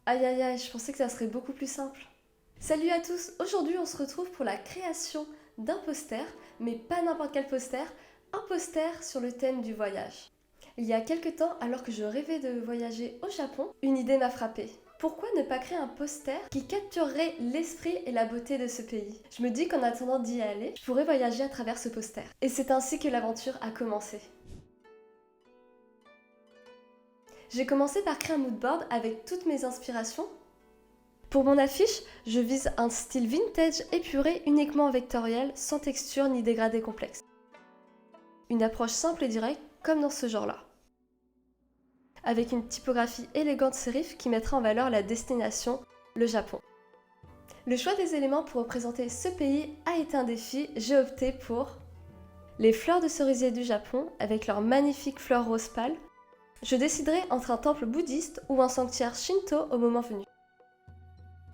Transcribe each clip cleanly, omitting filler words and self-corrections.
Aïe aïe aïe, je pensais que ça serait beaucoup plus simple. Salut à tous, aujourd'hui on se retrouve pour la création d'un poster, mais pas n'importe quel poster, un poster sur le thème du voyage. Il y a quelques temps, alors que je rêvais de voyager au Japon, une idée m'a frappée. Pourquoi ne pas créer un poster qui capturerait l'esprit et la beauté de ce pays? Je me dis qu'en attendant d'y aller, je pourrais voyager à travers ce poster. Et c'est ainsi que l'aventure a commencé. J'ai commencé par créer un moodboard avec toutes mes inspirations. Pour mon affiche, je vise un style vintage épuré uniquement vectoriel, sans texture ni dégradé complexe. Une approche simple et directe, comme dans ce genre-là. Avec une typographie élégante serif qui mettra en valeur la destination, le Japon. Le choix des éléments pour représenter ce pays a été un défi, j'ai opté pour les fleurs de cerisier du Japon avec leurs magnifiques fleurs roses pâles. Je déciderai entre un temple bouddhiste ou un sanctuaire shinto au moment venu.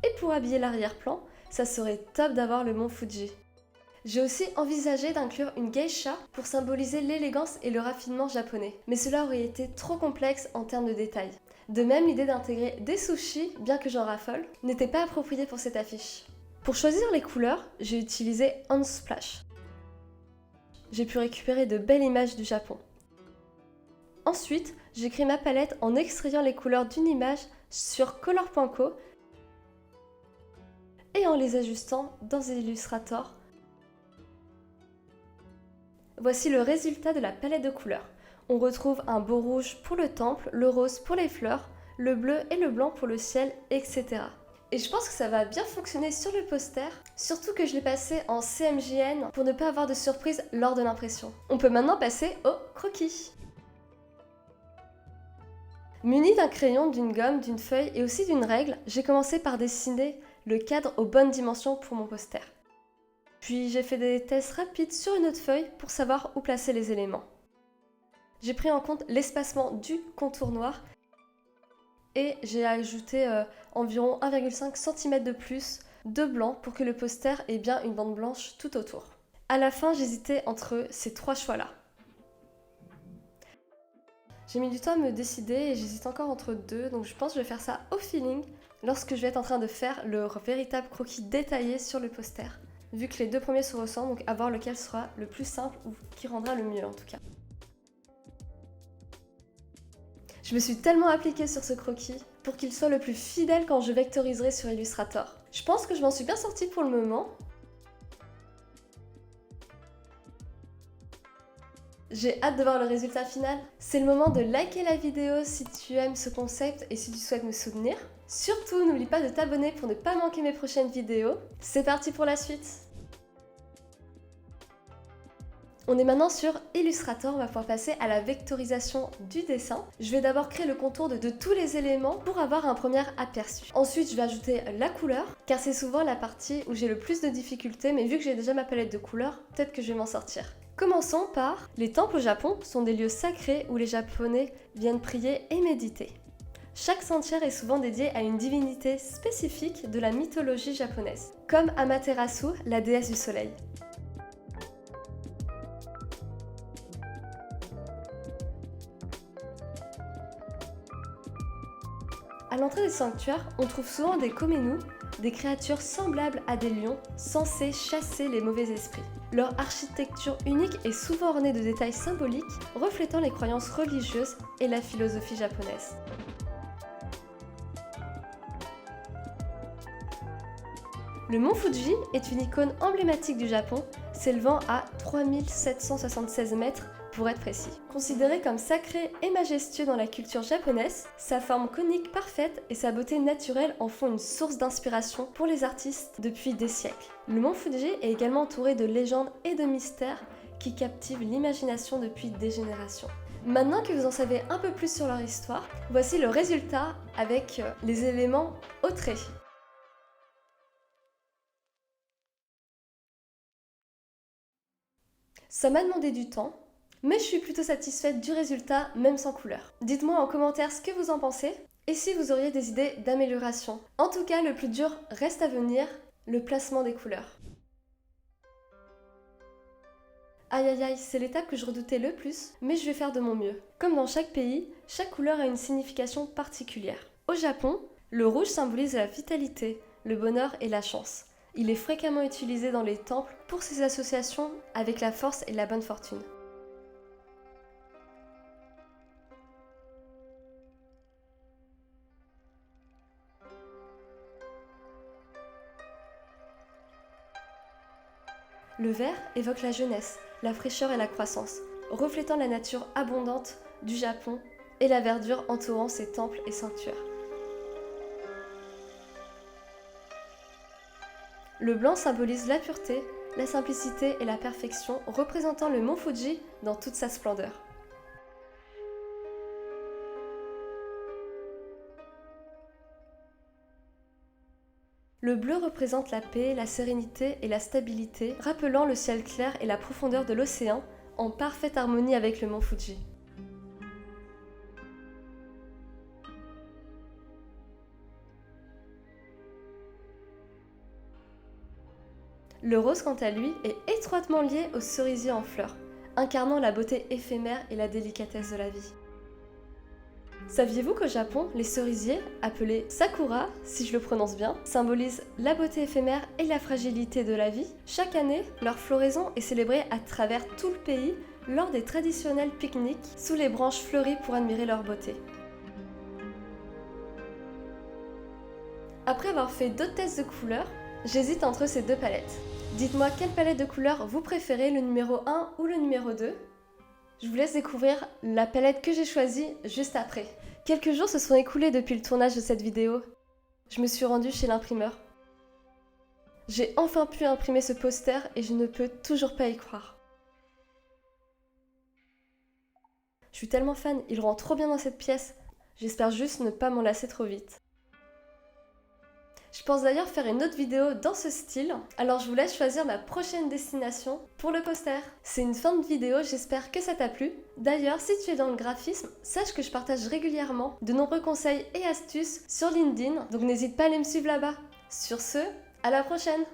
Et pour habiller l'arrière-plan, ça serait top d'avoir le mont Fuji. J'ai aussi envisagé d'inclure une geisha pour symboliser l'élégance et le raffinement japonais, mais cela aurait été trop complexe en termes de détails. De même, l'idée d'intégrer des sushis, bien que j'en raffole, n'était pas appropriée pour cette affiche. Pour choisir les couleurs, j'ai utilisé Unsplash. J'ai pu récupérer de belles images du Japon. Ensuite, j'ai créé ma palette en extrayant les couleurs d'une image sur Color.co et en les ajustant dans Illustrator. Voici le résultat de la palette de couleurs. On retrouve un beau rouge pour le temple, le rose pour les fleurs, le bleu et le blanc pour le ciel, etc. Et je pense que ça va bien fonctionner sur le poster, surtout que je l'ai passé en CMJN pour ne pas avoir de surprise lors de l'impression. On peut maintenant passer au croquis. Muni d'un crayon, d'une gomme, d'une feuille et aussi d'une règle, j'ai commencé par dessiner le cadre aux bonnes dimensions pour mon poster. Puis j'ai fait des tests rapides sur une autre feuille pour savoir où placer les éléments. J'ai pris en compte l'espacement du contour noir et j'ai ajouté environ 1,5 cm de plus de blanc pour que le poster ait bien une bande blanche tout autour. À la fin, j'hésitais entre ces trois choix-là. J'ai mis du temps à me décider et j'hésite encore entre deux, donc je pense que je vais faire ça au feeling lorsque je vais être en train de faire le véritable croquis détaillé sur le poster. Vu que les deux premiers se ressemblent, donc à voir lequel sera le plus simple ou qui rendra le mieux en tout cas. Je me suis tellement appliquée sur ce croquis pour qu'il soit le plus fidèle quand je vectoriserai sur Illustrator. Je pense que je m'en suis bien sortie pour le moment. J'ai hâte de voir le résultat final. C'est le moment de liker la vidéo si tu aimes ce concept et si tu souhaites me soutenir. Surtout, n'oublie pas de t'abonner pour ne pas manquer mes prochaines vidéos. C'est parti pour la suite. On est maintenant sur Illustrator, on va pouvoir passer à la vectorisation du dessin. Je vais d'abord créer le contour de tous les éléments pour avoir un premier aperçu. Ensuite, je vais ajouter la couleur, car c'est souvent la partie où j'ai le plus de difficultés, mais vu que j'ai déjà ma palette de couleurs, peut-être que je vais m'en sortir. Commençons par les temples au Japon sont des lieux sacrés où les Japonais viennent prier et méditer. Chaque sanctuaire est souvent dédié à une divinité spécifique de la mythologie japonaise, comme Amaterasu, la déesse du soleil. À l'entrée des sanctuaires, on trouve souvent des komenu, des créatures semblables à des lions, censées chasser les mauvais esprits. Leur architecture unique est souvent ornée de détails symboliques, reflétant les croyances religieuses et la philosophie japonaise. Le mont Fuji est une icône emblématique du Japon, s'élevant à 3776 mètres pour être précis. Considéré comme sacré et majestueux dans la culture japonaise, sa forme conique parfaite et sa beauté naturelle en font une source d'inspiration pour les artistes depuis des siècles. Le mont Fuji est également entouré de légendes et de mystères qui captivent l'imagination depuis des générations. Maintenant que vous en savez un peu plus sur leur histoire, voici le résultat avec les éléments au trait. Ça m'a demandé du temps, mais je suis plutôt satisfaite du résultat, même sans couleur. Dites-moi en commentaire ce que vous en pensez, et si vous auriez des idées d'amélioration. En tout cas, le plus dur reste à venir, le placement des couleurs. Aïe aïe aïe, c'est l'étape que je redoutais le plus, mais je vais faire de mon mieux. Comme dans chaque pays, chaque couleur a une signification particulière. Au Japon, Le rouge symbolise la vitalité, le bonheur et la chance. Il est fréquemment utilisé dans les temples pour ses associations avec la force et la bonne fortune. Le vert évoque la jeunesse, la fraîcheur et la croissance, reflétant la nature abondante du Japon et la verdure entourant ses temples et sanctuaires. Le blanc symbolise la pureté, la simplicité et la perfection, représentant le mont Fuji dans toute sa splendeur. Le bleu représente la paix, la sérénité et la stabilité, rappelant le ciel clair et la profondeur de l'océan, en parfaite harmonie avec le mont Fuji. Le rose, quant à lui, est étroitement lié au cerisier en fleurs, incarnant la beauté éphémère et la délicatesse de la vie. Saviez-vous qu'au Japon, les cerisiers, appelés sakura, si je le prononce bien, symbolisent la beauté éphémère et la fragilité de la vie? Chaque année, leur floraison est célébrée à travers tout le pays lors des traditionnels pique-niques sous les branches fleuries pour admirer leur beauté. Après avoir fait d'autres tests de couleurs, j'hésite entre ces deux palettes. Dites-moi quelle palette de couleurs vous préférez, le numéro 1 ou le numéro 2? Je vous laisse découvrir la palette que j'ai choisie juste après. Quelques jours se sont écoulés depuis le tournage de cette vidéo. Je me suis rendue chez l'imprimeur. J'ai enfin pu imprimer ce poster et je ne peux toujours pas y croire. Je suis tellement fan, il rend trop bien dans cette pièce. J'espère juste ne pas m'en lasser trop vite. Je pense d'ailleurs faire une autre vidéo dans ce style, alors je vous laisse choisir ma prochaine destination pour le poster. C'est une fin de vidéo, j'espère que ça t'a plu. D'ailleurs, si tu es dans le graphisme, sache que je partage régulièrement de nombreux conseils et astuces sur LinkedIn, donc n'hésite pas à aller me suivre là-bas. Sur ce, à la prochaine!